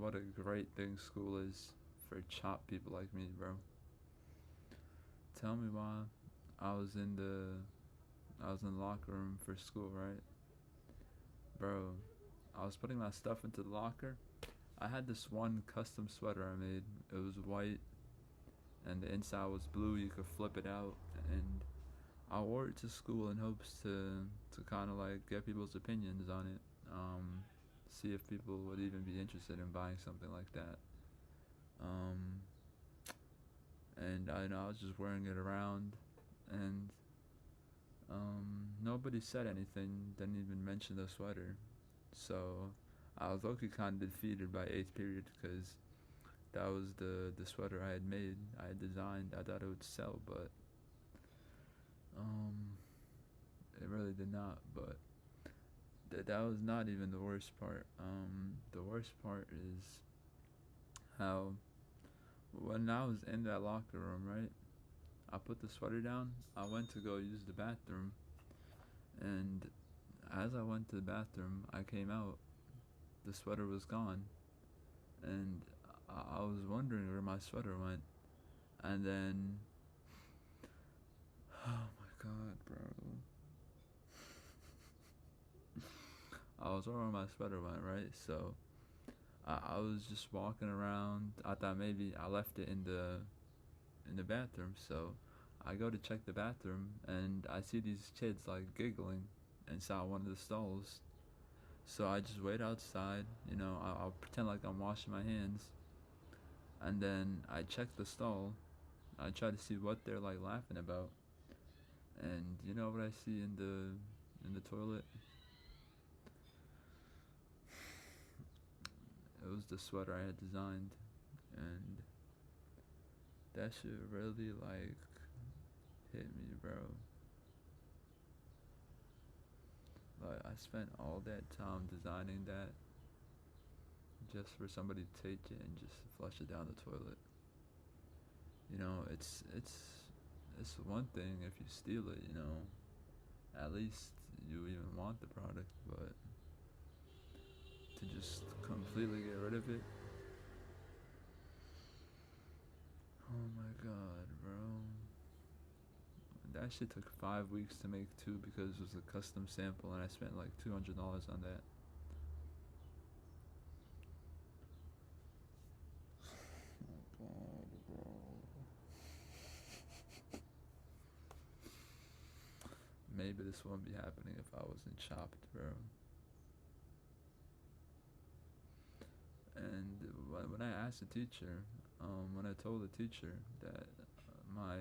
what a great thing school is for chop people like me, bro. Tell me why I was in the I was in the locker room for school, right? Bro, I was putting my stuff into the locker. I had this one custom sweater I made. It was white and the inside was blue. You could flip it out, and I wore it to school in hopes to kind of like get people's opinions on it. See if people would even be interested in buying something like that. Um, and I know I was just wearing it around, and nobody said anything. Didn't even mention the sweater. So I was low-key kind of defeated by eighth period because that was the sweater I had made. I had designed. I thought it would sell, but um, it really did not. But that was not even the worst part. The worst part is how when I was in that locker room, right? I put the sweater down. I went to go use the bathroom, and as I went to the bathroom, I came out. The sweater was gone, and I was wondering where my sweater went. And then, oh my god, bro. I was wondering where my sweater went, right? So I was just walking around. I thought maybe I left it in the bathroom. So I go to check the bathroom, and I see these kids like giggling inside one of the stalls. So I just wait outside. I'll pretend like I'm washing my hands, and then I check the stall. I try to see what they're like laughing about, and you know what I see in the toilet? It was the sweater I had designed, and that shit really like hit me, bro. Like I spent all that time designing that just for somebody to take it and just flush it down the toilet. It's one thing if you steal it, at least you even want the product, but to just completely get rid of it, oh my god, bro. That shit took 5 weeks to make too because it was a custom sample and I spent like $200 on that. Oh god, bro. Maybe this wouldn't be happening if I wasn't chopped, bro. And when I asked the teacher, when I told the teacher that my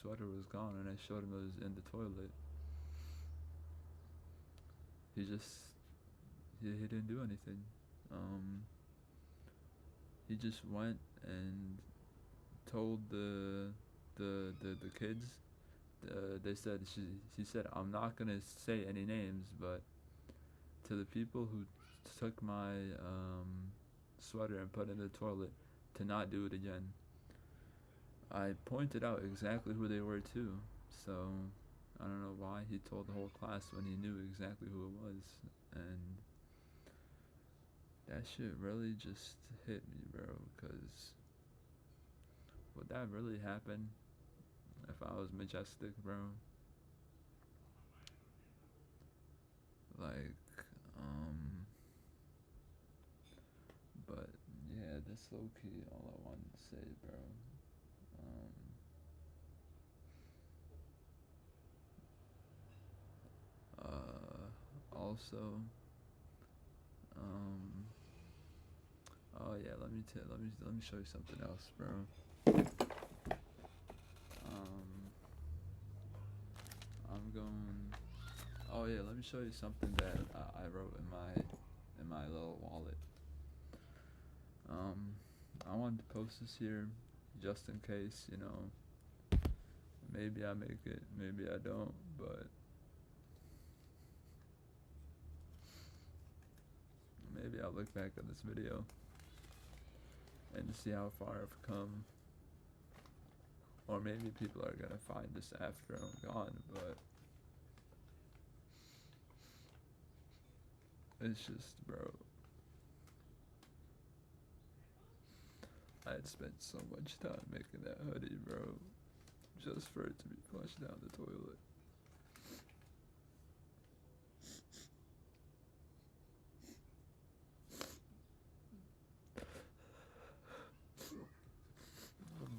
sweater was gone and I showed him it was in the toilet, he just he didn't do anything. Um, he just went and told the kids. They said she said I'm not gonna say any names, but to the people who took my sweater and put it in the toilet, to not do it again. I pointed out exactly who they were too, so I don't know why he told the whole class when he knew exactly who it was, and that shit really just hit me, bro, because would that really happen if I was majestic, bro? Like, but yeah, that's low key all I wanted to say, bro. Um, Also, um, oh yeah, let me show you something else, bro. Um, I'm going. Oh yeah, let me show you something that I wrote in my little wallet. Um, I wanted to post this here just in case, maybe I make it, maybe I don't, but maybe I'll look back at this video and see how far I've come. Or maybe people are gonna find this after I'm gone, but it's just, bro. I had spent so much time making that hoodie, bro, just for it to be flushed down the toilet.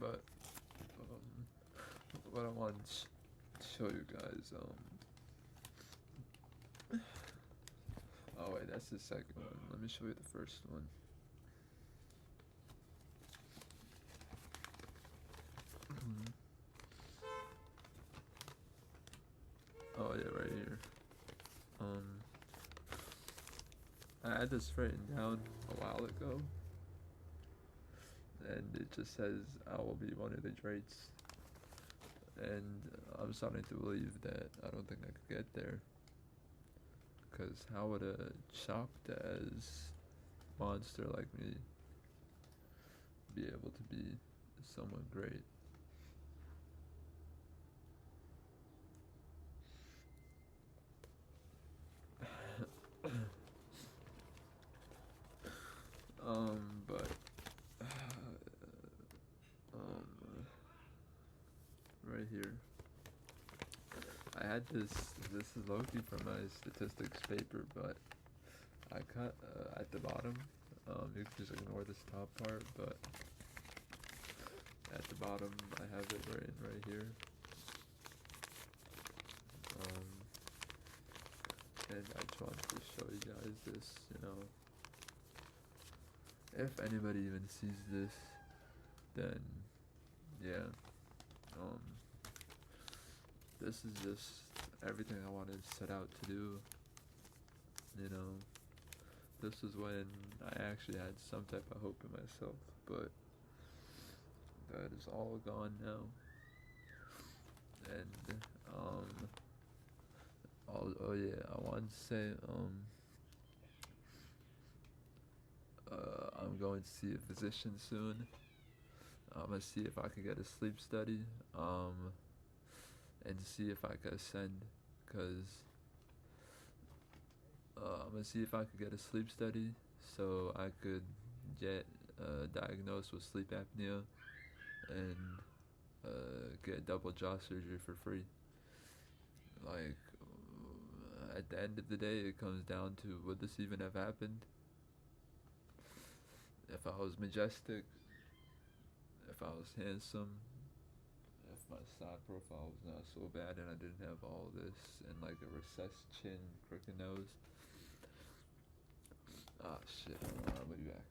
But what I wanted to show you guys, oh wait, that's the second one. Let me show you the first one. Oh yeah, right here. I had this written down a while ago, and it just says I will be one of the Drakes. And I'm starting to believe that I don't think I could get there. Because how would a chopped as monster like me be able to be someone great? But right here, I had this. This is low-key from my statistics paper, but I cut at the bottom. You can just ignore this top part, but at the bottom I have it written right here. And I just wanted to show you guys this, if anybody even sees this, then yeah, this is just everything I wanted to set out to do. This is when I actually had some type of hope in myself, but that is all gone now. And oh yeah, I wanted to say I'm going to see a physician soon. I'm gonna see if I can get a sleep study, and see if I can ascend, cause I'm gonna see if I could get a sleep study so I could get diagnosed with sleep apnea and get double jaw surgery for free. Like, at the end of the day, it comes down to, would this even have happened if I was majestic, if I was handsome, if my side profile was not so bad and I didn't have all this and like a recessed chin, crooked nose. Ah shit, I'll be back.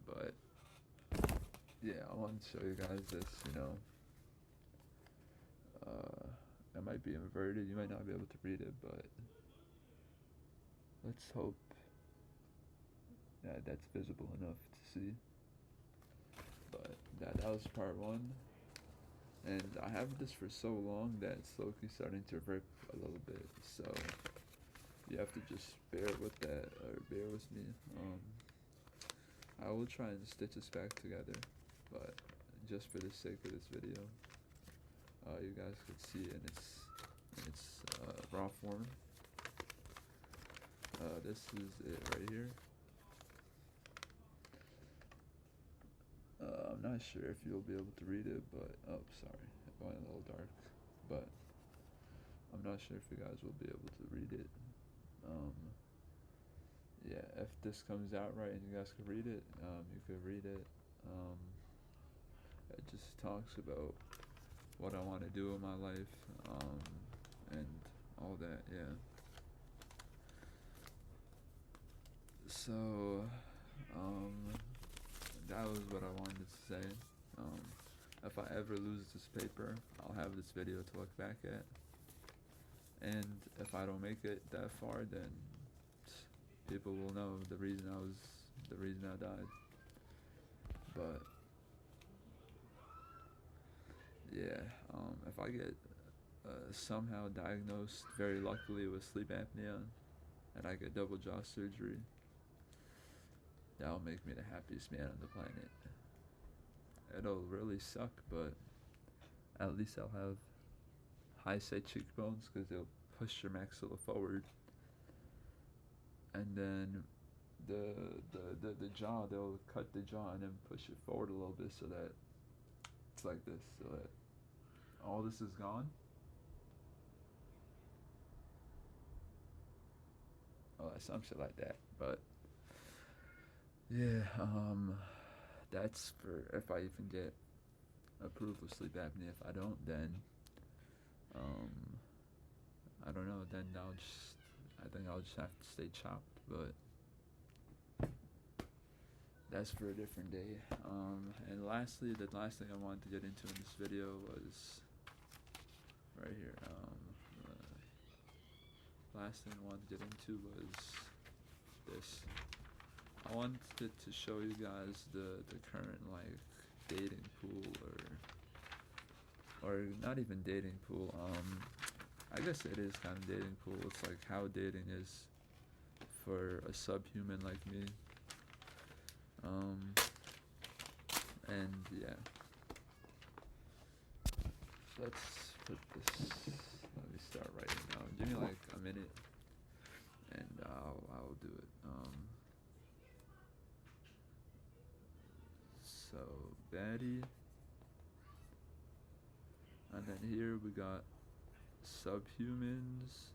But yeah, I want to show you guys this, it might be inverted, you might not be able to read it, but let's hope that that's visible enough to see. But that was part one, and I have this for so long that it's slowly starting to rip a little bit, so you have to just bear with that, or bear with me. I will try and stitch this back together, but just for the sake of this video, you guys could see it in its raw form. This is it right here. I'm not sure if you'll be able to read it, but oh, sorry, it went a little dark, but I'm not sure if you guys will be able to read it. Yeah, if this comes out right and you guys can read it, you could read it. It just talks about what I want to do in my life, and all that, yeah. So, that was what I wanted to say. If I ever lose this paper, I'll have this video to look back at. And if I don't make it that far, then people will know the reason I died. But yeah, if I get somehow diagnosed, very luckily, with sleep apnea, and I get double jaw surgery, that'll make me the happiest man on the planet. It'll really suck, but at least I'll have high set cheekbones because they'll push your maxilla forward, and then the jaw, they'll cut the jaw and then push it forward a little bit so that it's like this, so that all this is gone. Oh, some shit like that. But yeah, that's for if I even get approved with sleep apnea. If I don't, then I don't know. Then I think I'll just have to stay chopped. But that's for a different day. And lastly, the last thing I wanted to get into in this video was right here. Last thing I wanted to get into was this. I wanted to show you guys the current like dating pool, or not even dating pool. I guess it is kind of dating pool. It's like how dating is for a subhuman like me. And yeah, let's put this. Let me start writing now. Give me like a minute, and I'll do it. So baddie, and then here we got subhumans.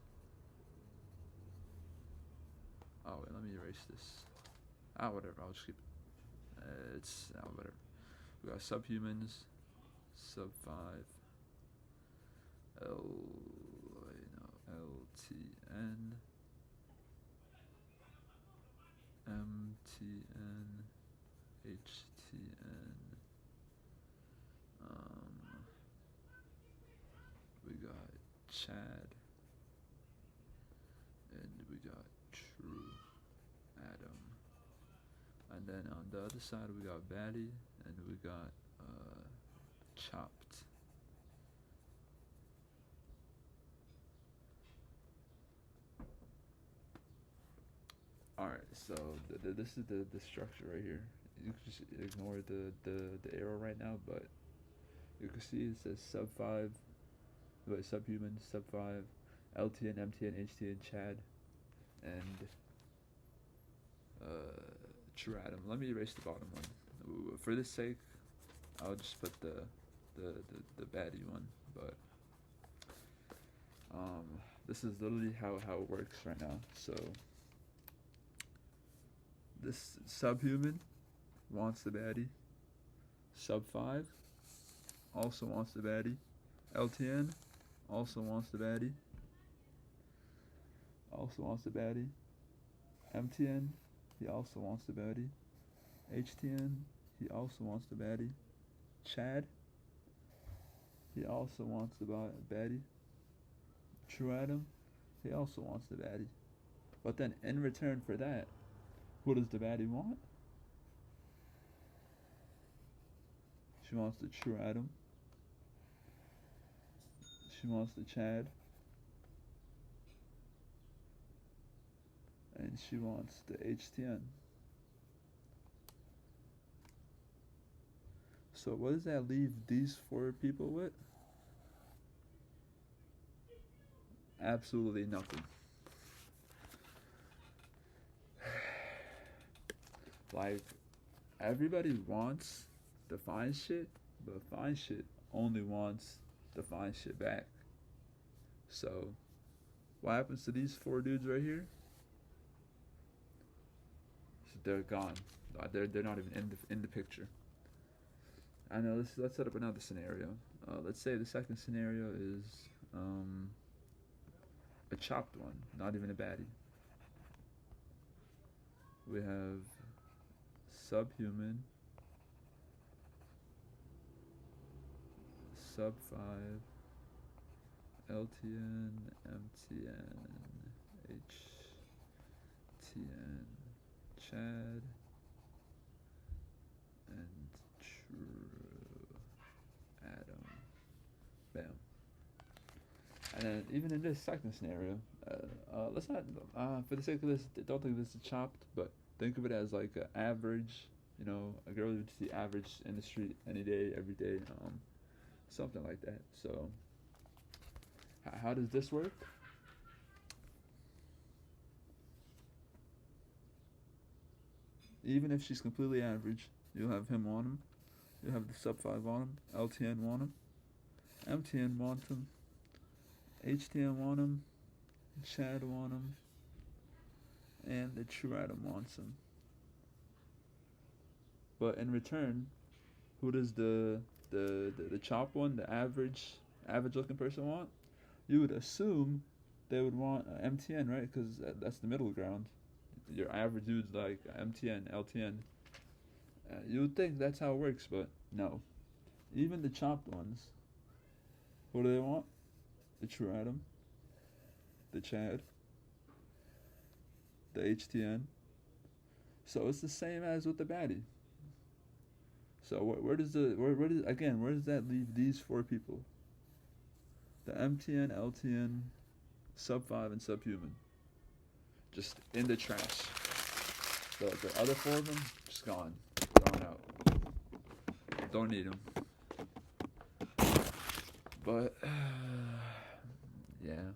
Oh wait, let me erase this. Whatever. I'll just keep it. It's whatever. We got subhumans, sub 5, LTN, MTN, HTN. We got Chad, and we got True Adam. And then on the other side we got baddie, and we got chopped. Alright, so this is the structure right here. You can just ignore the arrow right now, but you can see it says sub 5, subhuman, sub 5, LTN, MTN, HTN, Chad, and True Adam. Let me erase the bottom one. For this sake, I'll just put the baddie one. But this is literally how it works right now. So this subhuman wants the baddie. Sub 5 also wants the baddie. LTN also wants the baddie. Also wants the baddie. MTN, he also wants the baddie. HTN, he also wants the baddie. Chad, he also wants the baddie. True Adam, he also wants the baddie. But then in return for that, what does the baddie want? She wants the True Adam. She wants the Chad. And she wants the HTN. So what does that leave these 4 people with? Absolutely nothing. Like, everybody wants the fine shit, but fine shit only wants the fine shit back. So what happens to these 4 dudes right here? So they're gone. They're not even in the picture. I know. Let's set up another scenario. Let's say the second scenario is a chopped one, not even a baddie. We have subhuman, sub 5, LTN, MTN, HTN, Chad, and And even in this second scenario, let's not, for the sake of this, don't think this is chopped, but think of it as like an average, a girl you would see average in the street any day, every day, something like that. So, how does this work? Even if she's completely average, you'll have him want him, you'll have the sub 5 want him, LTN want him, MTN want him, HTN want him, Chad want him, and the true Adam wants him. But in return, who does the chop one, the average looking person want? You would assume they would want MTN, right? Because that's the middle ground. Your average dude's like MTN, LTN. You would think that's how it works, but no. Even the chopped ones, what do they want? The true Adam, the Chad, the HTN. So it's the same as with the baddie. So where does that leave these four people? The MTN, LTN, sub 5, and subhuman. Just in the trash. The other four of them, just gone. Thrown out. Don't need them. But, yeah.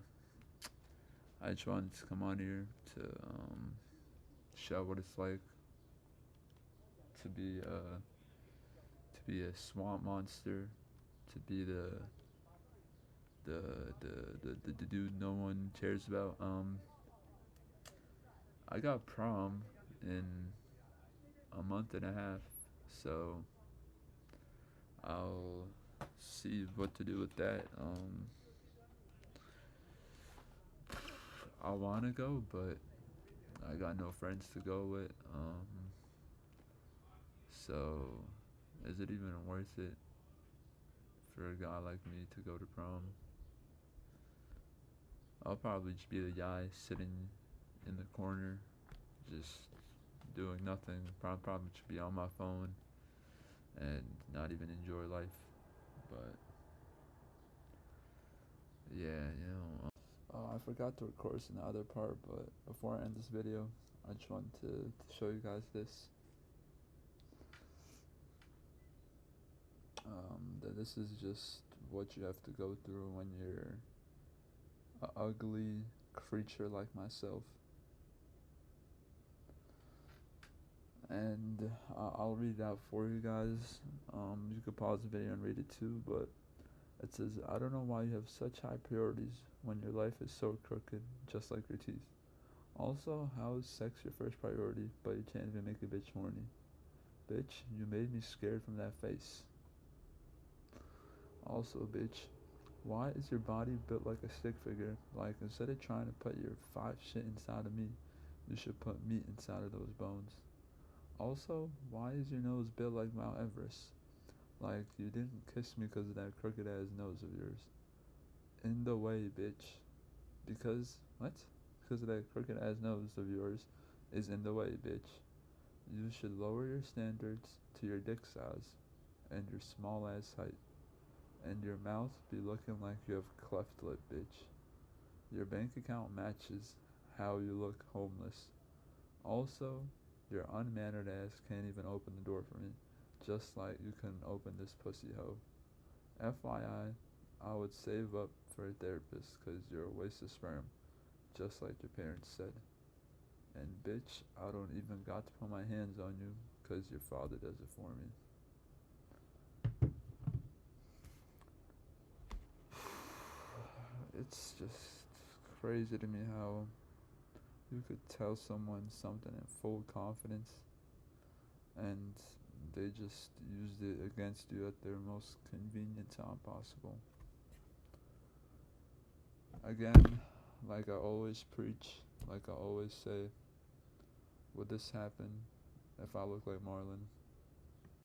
I just wanted to come on here to show what it's like to be a swamp monster, to be the dude no one cares about. I got prom in a month and a half, so I'll see what to do with that. I want to go, but I got no friends to go with. So is it even worth it for a guy like me to go to prom? I'll probably just be the guy sitting in the corner, just doing nothing. Probably just be on my phone and not even enjoy life. But yeah, I forgot to record this in the other part, but before I end this video, I just wanted to show you guys this. That this is just what you have to go through when you're an ugly creature like myself. And I'll read it out for you guys. You could pause the video and read it too, but it says, I don't know why you have such high priorities when your life is so crooked, just like your teeth. Also, how is sex your first priority, but you can't even make a bitch horny? Bitch, you made me scared from that face. Also, bitch, why is your body built like a stick figure? Like, instead of trying to put your 5 shit inside of me, you should put meat inside of those bones. Also, why is your nose built like Mount Everest? Like, you didn't kiss me because of that crooked ass nose of yours. In the way, bitch. Because, what? Because of that crooked ass nose of yours is in the way, bitch. You should lower your standards to your dick size and your small ass height. And your mouth be looking like you have cleft lip, bitch. Your bank account matches how you look homeless. Also, your unmannered ass can't even open the door for me, just like you couldn't open this pussy hoe. FYI, I would save up for a therapist cause you're a waste of sperm, just like your parents said. And bitch, I don't even got to put my hands on you cause your father does it for me. It's just crazy to me how you could tell someone something in full confidence and they just used it against you at their most convenient time possible. Again, like I always preach, like I always say, would this happen if I look like Marlon?